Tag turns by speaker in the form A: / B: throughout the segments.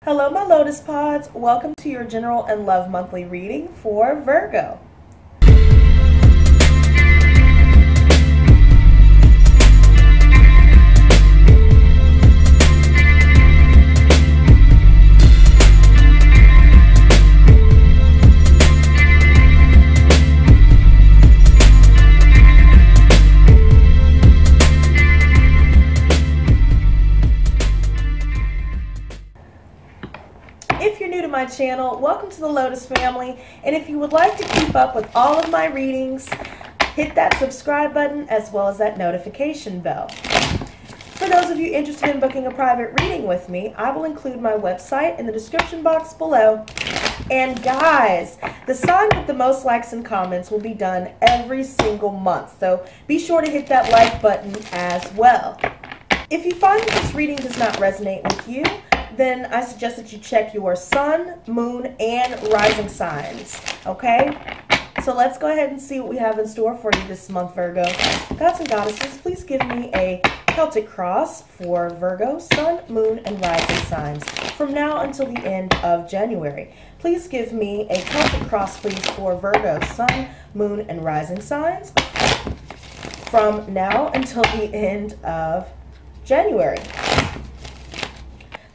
A: Hello, my Lotus Pods. Welcome to your general and love monthly reading for Virgo. If you're new to my channel, welcome to the Lotus family, and if you would like to keep up with all of my readings, hit that subscribe button as well as that notification bell. For those of you interested in booking a private reading with me, I will include my website in the description box below. And guys, the sign with the most likes and comments will be done every single month, so be sure to hit that like button as well. If you find that this reading does not resonate with you, then I suggest that you check your sun, moon, and rising signs, okay? So let's go ahead and see what we have in store for you this month, Virgo. Gods and goddesses, please give me a Celtic cross for Virgo, sun, moon, and rising signs from now until the end of January. Please give me a Celtic cross, please, for Virgo, sun, moon, and rising signs from now until the end of January.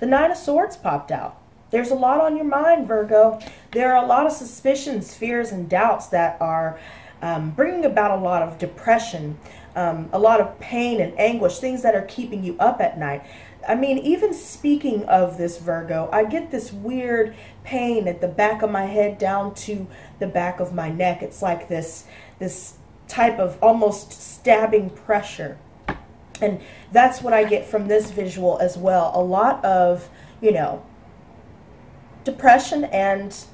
A: The Nine of Swords popped out. There's a lot on your mind, Virgo. There are a lot of suspicions, fears, and doubts that are bringing about a lot of depression, a lot of pain and anguish, things that are keeping you up at night. I mean, even speaking of this, Virgo, I get this weird pain at the back of my head down to the back of my neck. It's like this type of almost stabbing pressure. And that's what I get from this visual as well. A lot of, depression, and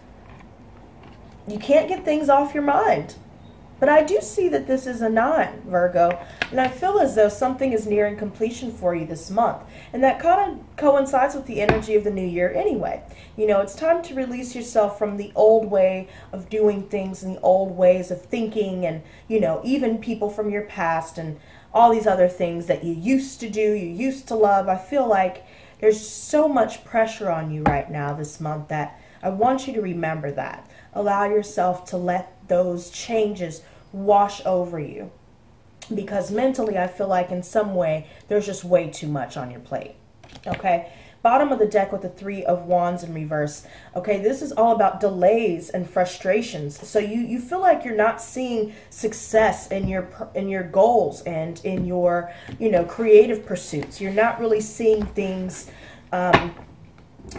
A: you can't get things off your mind. But I do see that this is a 9, Virgo, and I feel as though something is nearing completion for you this month. And that kind of coincides with the energy of the new year anyway. It's time to release yourself from the old way of doing things and the old ways of thinking and, even people from your past and all these other things that you used to do, you used to love. I feel like there's so much pressure on you right now this month that I want you to remember that. Allow yourself to let those changes wash over you. Because mentally, I feel like in some way, there's just way too much on your plate. Okay? Bottom of the deck with the 3 of Wands in reverse. Okay, this is all about delays and frustrations. So you feel like you're not seeing success in your goals and in your, creative pursuits. You're not really seeing things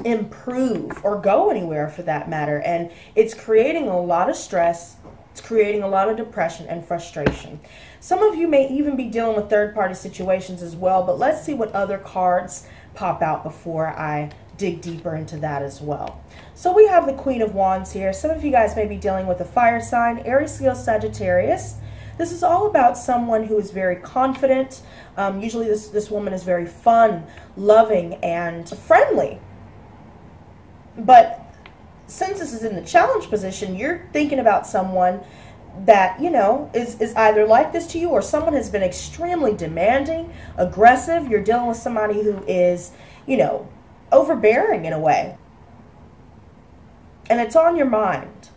A: improve or go anywhere for that matter. And it's creating a lot of stress. It's creating a lot of depression and frustration. Some of you may even be dealing with third-party situations as well, but let's see what other cards pop out before I dig deeper into that as well. So we have the Queen of Wands here. Some of you guys may be dealing with a fire sign, Aries, Leo, Sagittarius. This is all about someone who is very confident. Usually this woman is very fun, loving, and friendly. But since this is in the challenge position, you're thinking about someone that, is either like this to you, or someone has been extremely demanding, aggressive. You're dealing with somebody who is, overbearing in a way. And it's on your mind.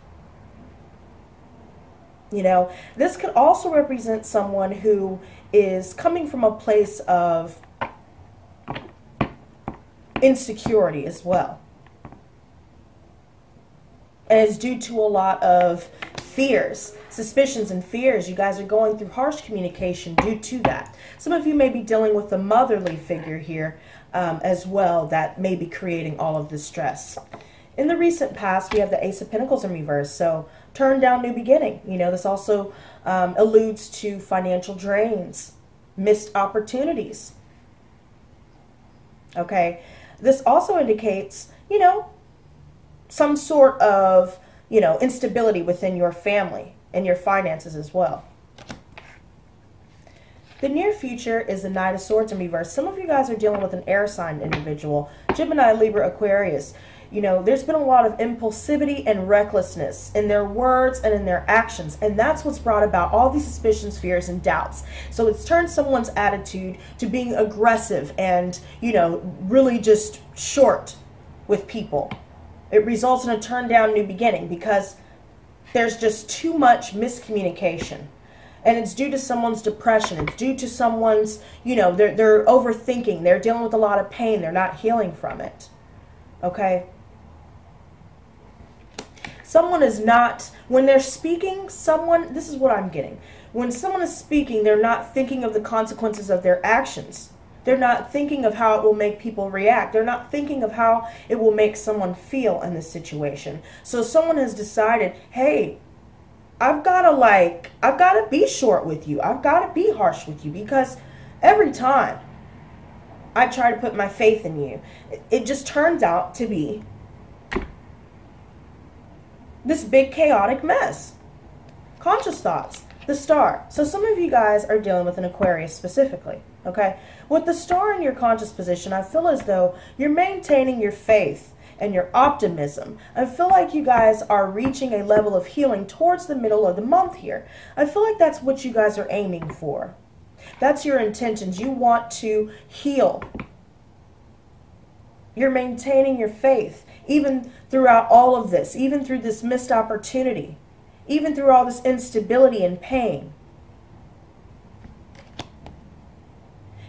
A: This could also represent someone who is coming from a place of insecurity as well. And it's due to a lot of fears, suspicions and fears. You guys are going through harsh communication due to that. Some of you may be dealing with a motherly figure here as well that may be creating all of this stress. In the recent past, we have the Ace of Pentacles in reverse. So turn down, new beginning. This also alludes to financial drains, missed opportunities. Okay. This also indicates, some sort of, instability within your family and your finances as well. The near future is the Knight of Swords in reverse. Some of you guys are dealing with an air sign individual, Gemini, Libra, Aquarius. There's been a lot of impulsivity and recklessness in their words and in their actions. And that's what's brought about all these suspicions, fears, and doubts. So it's turned someone's attitude to being aggressive and, really just short with people. It results in a turn down new beginning because there's just too much miscommunication. And it's due to someone's depression. It's due to someone's, they're overthinking. They're dealing with a lot of pain. They're not healing from it. Okay? Someone is not, when they're speaking, this is what I'm getting. When someone is speaking, they're not thinking of the consequences of their actions. They're not thinking of how it will make people react. They're not thinking of how it will make someone feel in this situation. So someone has decided, hey, I've got to be short with you. I've got to be harsh with you because every time I try to put my faith in you, it just turns out to be this big chaotic mess. Conscious thoughts, the star. So some of you guys are dealing with an Aquarius specifically, okay? With the star in your conscious position, I feel as though you're maintaining your faith and your optimism. I feel like you guys are reaching a level of healing towards the middle of the month here. I feel like that's what you guys are aiming for. That's your intentions. You want to heal. You're maintaining your faith, even throughout all of this, even through this missed opportunity, even through all this instability and pain.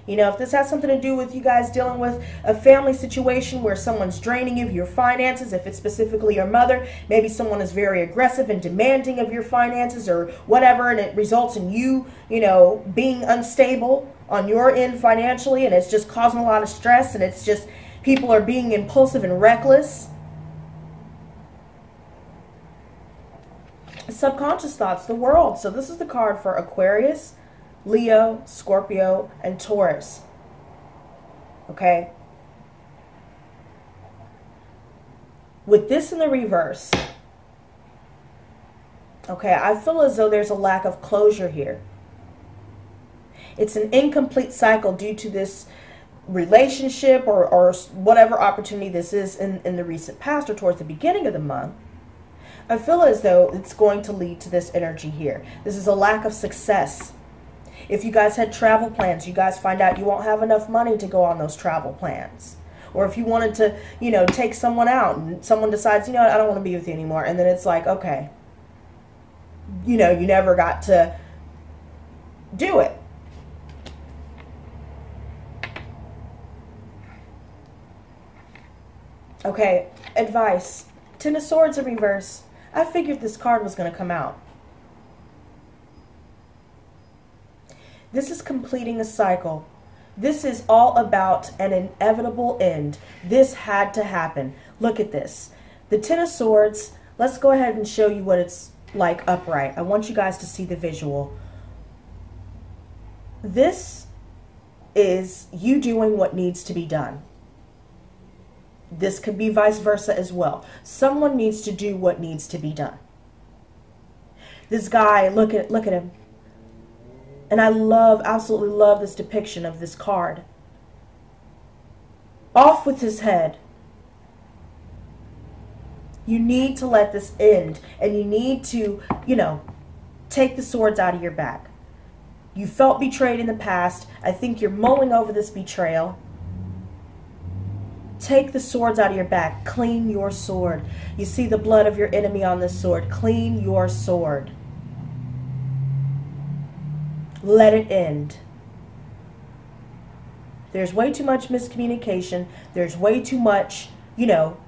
A: If this has something to do with you guys dealing with a family situation where someone's draining you of your finances, if it's specifically your mother, maybe someone is very aggressive and demanding of your finances or whatever, and it results in you, being unstable on your end financially, and it's just causing a lot of stress, and it's just people are being impulsive and reckless. Subconscious thoughts, the world. So this is the card for Aquarius, Leo, Scorpio, and Taurus. Okay? With this in the reverse, okay, I feel as though there's a lack of closure here. It's an incomplete cycle due to this relationship or whatever opportunity this is in the recent past or towards the beginning of the month. I feel as though it's going to lead to this energy here. This is a lack of success. If you guys had travel plans, you guys find out you won't have enough money to go on those travel plans. Or if you wanted to, take someone out and someone decides, I don't want to be with you anymore. And then it's like, okay, you never got to do it. Okay, advice. Ten of Swords in reverse. I figured this card was going to come out. This is completing a cycle. This is all about an inevitable end. This had to happen. Look at this. The Ten of Swords, let's go ahead and show you what it's like upright. I want you guys to see the visual. This is you doing what needs to be done. This could be vice versa as well. Someone needs to do what needs to be done. This guy, look at him. And I absolutely love this depiction of this card. Off with his head. You need to let this end. And you need to, take the swords out of your back. You felt betrayed in the past. I think you're mulling over this betrayal. Take the swords out of your back. Clean your sword. You see the blood of your enemy on this sword. Clean your sword. Let it end. There's way too much miscommunication. There's way too much,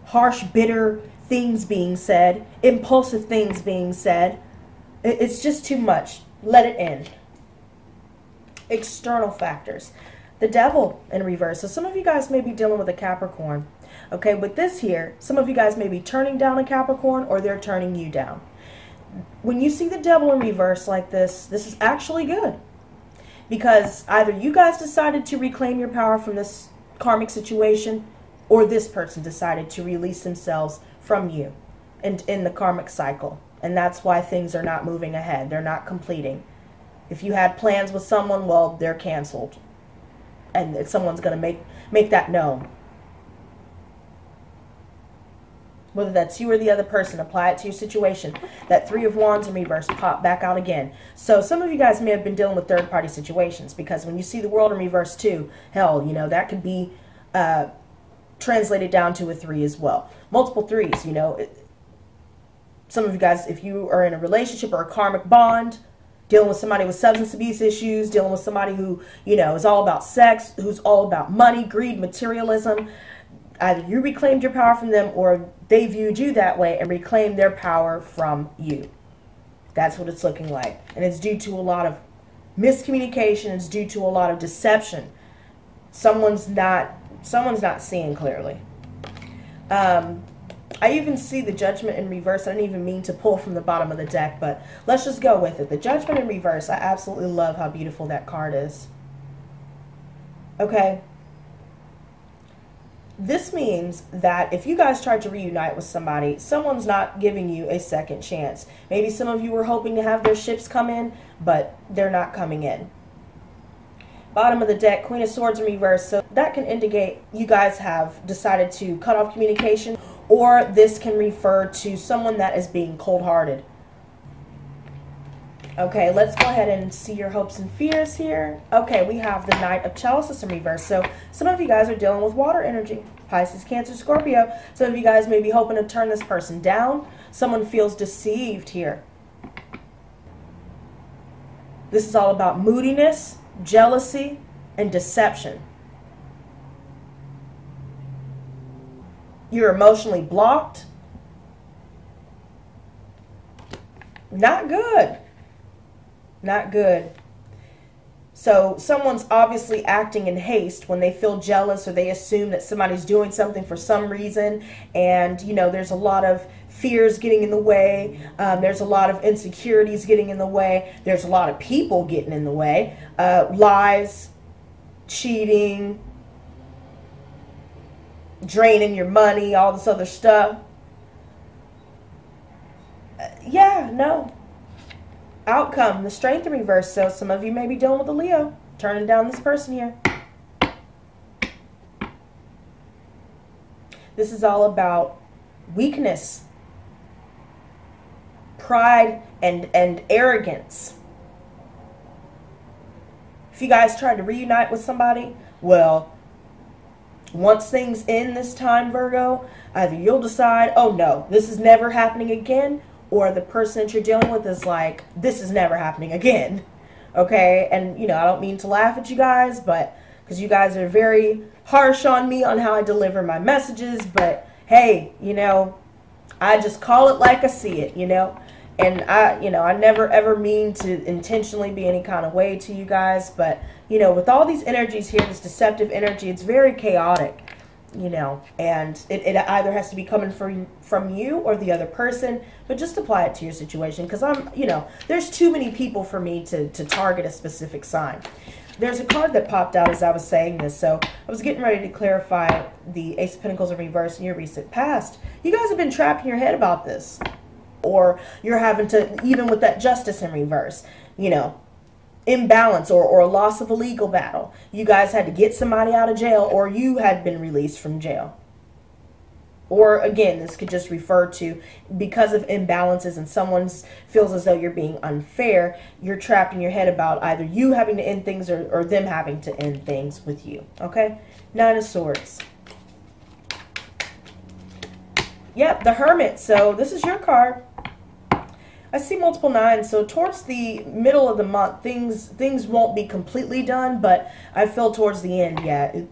A: harsh, bitter things being said, impulsive things being said. It's just too much. Let it end. External factors. The Devil in reverse. So some of you guys may be dealing with a Capricorn. Okay, with this here, some of you guys may be turning down a Capricorn or they're turning you down. When you see the Devil in reverse like this is actually good. Because either you guys decided to reclaim your power from this karmic situation or this person decided to release themselves from you and in the karmic cycle. And that's why things are not moving ahead. They're not completing. If you had plans with someone, well, they're canceled. And someone's going to make that known. Whether that's you or the other person, apply it to your situation. That Three of Wands in reverse, pop back out again. So some of you guys may have been dealing with third-party situations because when you see the World in reverse too, hell, that could be translated down to a 3 as well. Multiple 3s, you know. Some of you guys, if you are in a relationship or a karmic bond, dealing with somebody with substance abuse issues, dealing with somebody who, you know, is all about sex, who's all about money, greed, materialism, either you reclaimed your power from them or they viewed you that way and reclaimed their power from you. That's what it's looking like. And it's due to a lot of miscommunication. It's due to a lot of deception. Someone's not seeing clearly. I even see the Judgment in reverse. I didn't even mean to pull from the bottom of the deck, but let's just go with it. The Judgment in reverse. I absolutely love how beautiful that card is. Okay. This means that if you guys tried to reunite with somebody, someone's not giving you a second chance. Maybe some of you were hoping to have their ships come in, but they're not coming in. Bottom of the deck, Queen of Swords in reverse. So that can indicate you guys have decided to cut off communication, or this can refer to someone that is being cold-hearted. Okay, let's go ahead and see your hopes and fears here. Okay, we have the Knight of Chalices in reverse. So some of you guys are dealing with water energy. Pisces, Cancer, Scorpio. Some of you guys may be hoping to turn this person down. Someone feels deceived here. This is all about moodiness, jealousy, and deception. You're emotionally blocked. Not good. Not good. So someone's obviously acting in haste when they feel jealous or they assume that somebody's doing something for some reason. And, you know, there's a lot of fears getting in the way. There's a lot of insecurities getting in the way. There's a lot of people getting in the way. Lies, cheating, draining your money, all this other stuff. Yeah, no. Outcome, the Strength in reverse. So some of you may be dealing with a Leo, turning down this person here. This is all about weakness, pride, and arrogance. If you guys tried to reunite with somebody, well, once things end this time, Virgo, either you'll decide, oh no, this is never happening again, or the person that you're dealing with is like, this is never happening again. Okay? And, you know, I don't mean to laugh at you guys, but because you guys are very harsh on me on how I deliver my messages, but hey, you know, I just call it like I see it, you know? And I never ever mean to intentionally be any kind of way to you guys, but, you know, with all these energies here, this deceptive energy, it's very chaotic, you know, and it either has to be coming from you or the other person, but just apply it to your situation, because there's too many people for me to target a specific sign. There's a card that popped out as I was saying this, so I was getting ready to clarify the Ace of Pentacles in reverse in your recent past. You guys have been trapped in your head about this. Or you're having to, even with that Justice in reverse, you know, imbalance or a loss of a legal battle. You guys had to get somebody out of jail, or you had been released from jail. Or again, this could just refer to because of imbalances and someone feels as though you're being unfair, you're trapped in your head about either you having to end things or them having to end things with you. Okay? Nine of Swords. Yep, the Hermit. So this is your card. I see multiple nines. So towards the middle of the month, things won't be completely done, but I feel towards the end, yeah,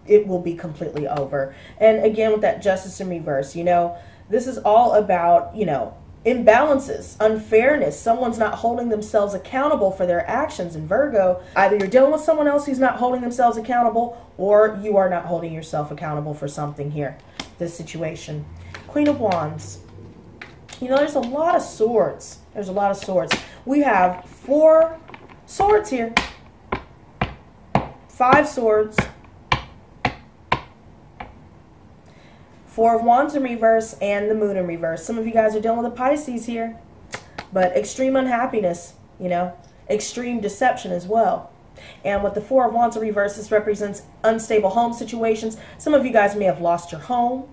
A: it will be completely over. And again, with that Justice in reverse, you know, this is all about, you know, imbalances, unfairness. Someone's not holding themselves accountable for their actions. In Virgo, either you're dealing with someone else who's not holding themselves accountable, or you are not holding yourself accountable for something here, this situation. Queen of Wands. You know, there's a lot of swords. There's a lot of swords. We have 4 swords here. 5 swords. 4 of Wands in reverse and the Moon in reverse. Some of you guys are dealing with a Pisces here. But extreme unhappiness, you know. Extreme deception as well. And with the 4 of Wands in reverse, this represents unstable home situations. Some of you guys may have lost your home.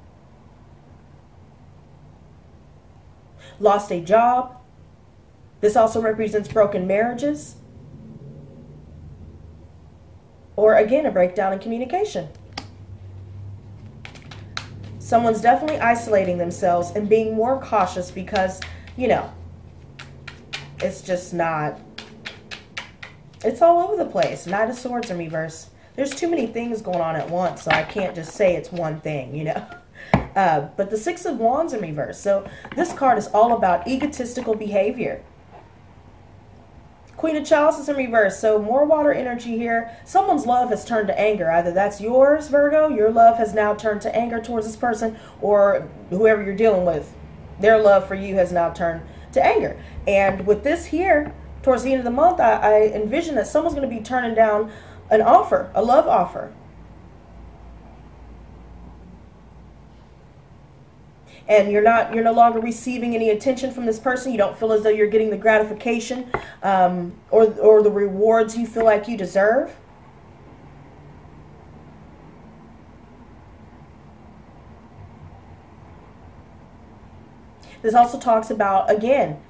A: Lost a job. This also represents broken marriages. Or again, a breakdown in communication. Someone's definitely isolating themselves and being more cautious because, you know, it's just not, it's all over the place. Knight of Swords in reverse. There's too many things going on at once, so I can't just say it's one thing, you know. But the Six of Wands in reverse. So this card is all about egotistical behavior. Queen of Chalices in reverse. So more water energy here. Someone's love has turned to anger. Either that's yours, Virgo. Your love has now turned to anger towards this person, or whoever you're dealing with, their love for you has now turned to anger. And with this here, towards the end of the month, I envision that someone's going to be turning down an offer, a love offer. And you're no longer receiving any attention from this person. You don't feel as though you're getting the gratification or the rewards you feel like you deserve. This also talks about, again,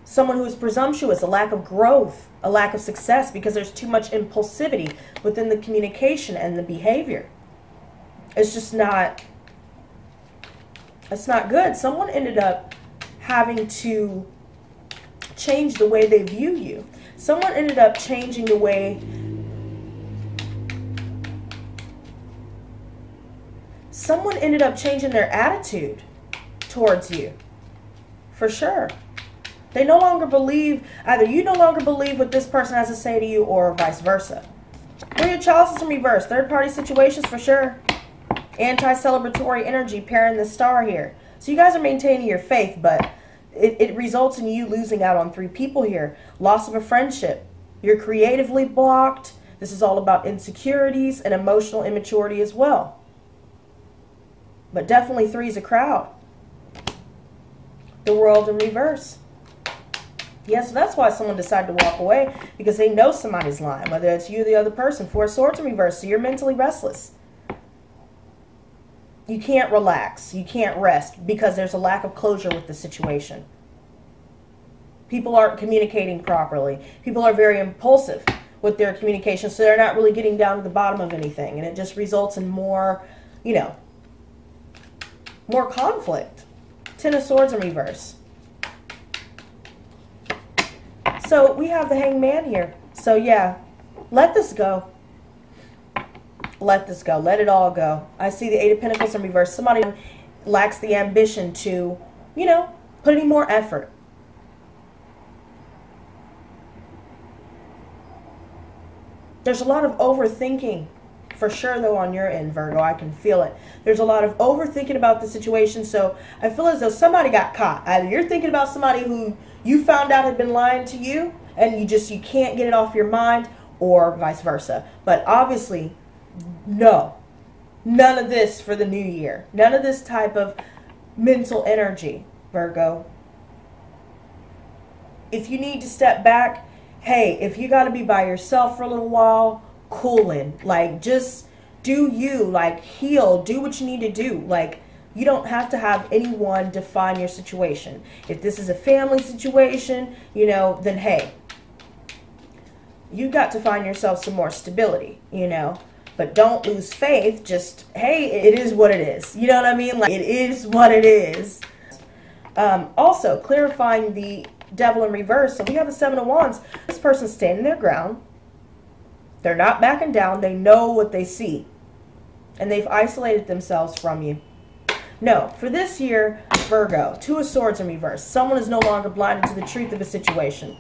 A: someone who is presumptuous, a lack of growth, a lack of success, because there's too much impulsivity within the communication and the behavior. It's just not... It's not good. Someone ended up having to change the way they view you. Someone ended up changing the way... Someone ended up changing their attitude towards you. For sure. They no longer believe, either you no longer believe what this person has to say to you, or vice versa. Three of Chalices in reverse. Third party situations for sure. Anti-celebratory energy pairing the star here. So you guys are maintaining your faith, but it results in you losing out on 3 people here. Loss of a friendship. You're creatively blocked. This is all about insecurities and emotional immaturity as well. But definitely 3 is a crowd. The World in reverse. Yeah, so that's why someone decided to walk away, because they know somebody's lying, whether it's you or the other person. 4 of Swords in reverse, so you're mentally restless. You can't relax. You can't rest because there's a lack of closure with the situation. People aren't communicating properly. People are very impulsive with their communication, so they're not really getting down to the bottom of anything, and it just results in more, you know, more conflict. 10 of Swords in reverse. So we have the Hangman here. So yeah, let this go. Let this go. Let it all go. I see the 8 of Pentacles in reverse. Somebody lacks the ambition to, you know, put any more effort. There's a lot of overthinking for sure, though, on your end, Virgo. I can feel it. There's a lot of overthinking about the situation, so I feel as though somebody got caught. Either you're thinking about somebody who you found out had been lying to you, and you can't get it off your mind, or vice versa. But obviously, no. None of this for the new year. None of this type of mental energy, Virgo. If you need to step back, hey, if you got to be by yourself for a little while, cool in. Like, just do you. Like, heal. Do what you need to do. Like, you don't have to have anyone define your situation. If this is a family situation, you know, then hey, you got to find yourself some more stability, you know. But don't lose faith. Just, hey, it is what it is. You know what I mean? Like, it is what it is. Also, clarifying the Devil in reverse. So we have the 7 of Wands. This person's standing their ground. They're not backing down. They know what they see. And they've isolated themselves from you. No, for this year, Virgo, 2 of Swords in reverse. Someone is no longer blinded to the truth of a situation.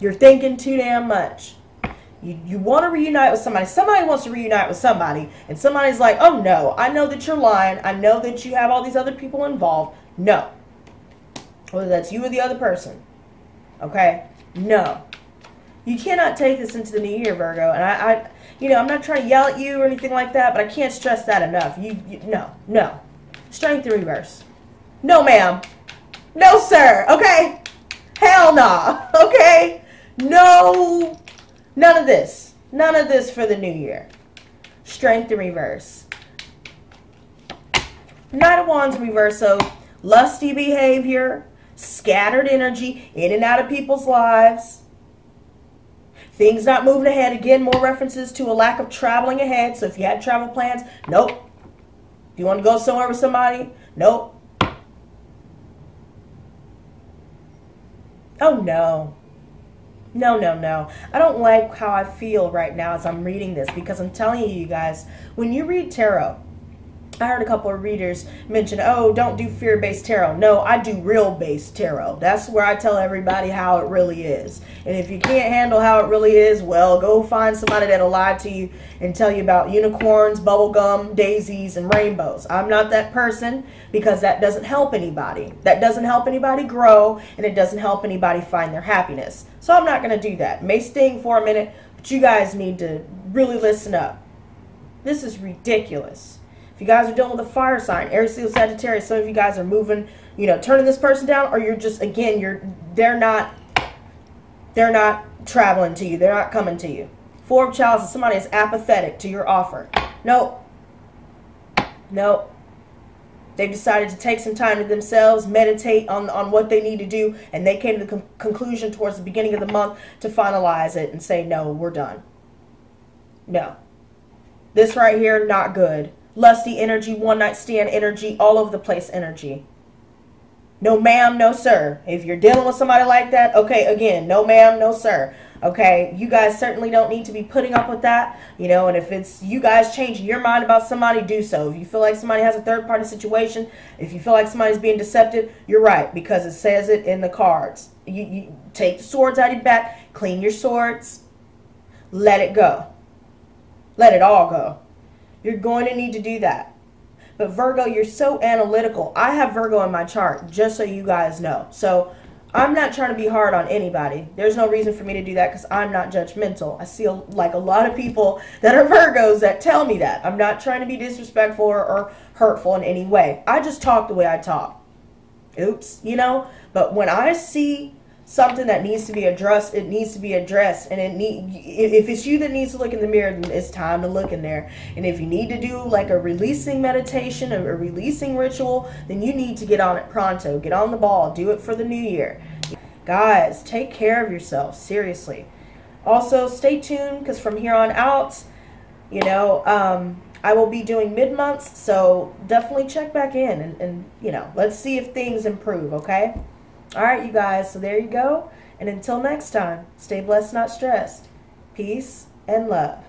A: You're thinking too damn much. You want to reunite with somebody. Somebody wants to reunite with somebody. And somebody's like, oh no, I know that you're lying. I know that you have all these other people involved. No. Whether that's you or the other person. Okay? No. You cannot take this into the new year, Virgo. And you know, I'm not trying to yell at you or anything like that, but I can't stress that enough. No. Strength in reverse. No, ma'am. No, sir. Okay? Hell nah. Okay? No. None of this. None of this for the new year. Strength in reverse. Knight of Wands in reverse. So, lusty behavior, scattered energy, in and out of people's lives. Things not moving ahead. Again, more references to a lack of traveling ahead. So if you had travel plans, nope. Do you want to go somewhere with somebody? Nope. Oh, no. No, no, no. I don't like how I feel right now as I'm reading this, because I'm telling you guys, when you read tarot, I heard a couple of readers mention, oh, don't do fear-based tarot. No, I do real-based tarot. That's where I tell everybody how it really is. And if you can't handle how it really is, well, go find somebody that'll lie to you and tell you about unicorns, bubblegum, daisies, and rainbows. I'm not that person, because that doesn't help anybody. That doesn't help anybody grow, and it doesn't help anybody find their happiness. So I'm not going to do that. It may sting for a minute, but you guys need to really listen up. This is ridiculous. If you guys are dealing with a fire sign, Aries, Leo, Sagittarius, some of you guys are moving, you know, turning this person down, or you're just, again, they're not traveling to you. They're not coming to you. Four of Chalices, somebody is apathetic to your offer. Nope. Nope. They've decided to take some time to themselves, meditate on what they need to do, and they came to the conclusion towards the beginning of the month to finalize it and say, no, we're done. No. This right here, not good. Lusty energy, one night stand energy, all over the place energy. No ma'am, no sir. If you're dealing with somebody like that, okay, again, no ma'am, no sir. Okay, you guys certainly don't need to be putting up with that, you know, and if it's you guys changing your mind about somebody, do so. If you feel like somebody has a third party situation, if you feel like somebody's being deceptive, you're right, because it says it in the cards. You take the swords out of your back, clean your swords, let it go. Let it all go. You're going to need to do that. But Virgo, you're so analytical. I have Virgo in my chart, just so you guys know. So I'm not trying to be hard on anybody. There's no reason for me to do that, because I'm not judgmental. I see like a lot of people that are Virgos that tell me that. I'm not trying to be disrespectful or hurtful in any way. I just talk the way I talk. Oops, you know. But when I see something that needs to be addressed, it needs to be addressed. And if it's you that needs to look in the mirror, then it's time to look in there. And if you need to do like a releasing meditation, a releasing ritual, then you need to get on it pronto. Get on the ball. Do it for the new year. Guys, take care of yourself. Seriously. Also, stay tuned, because from here on out, you know, I will be doing mid-months. So definitely check back in and, you know, let's see if things improve, okay? All right, you guys, so there you go. And until next time, stay blessed, not stressed. Peace and love.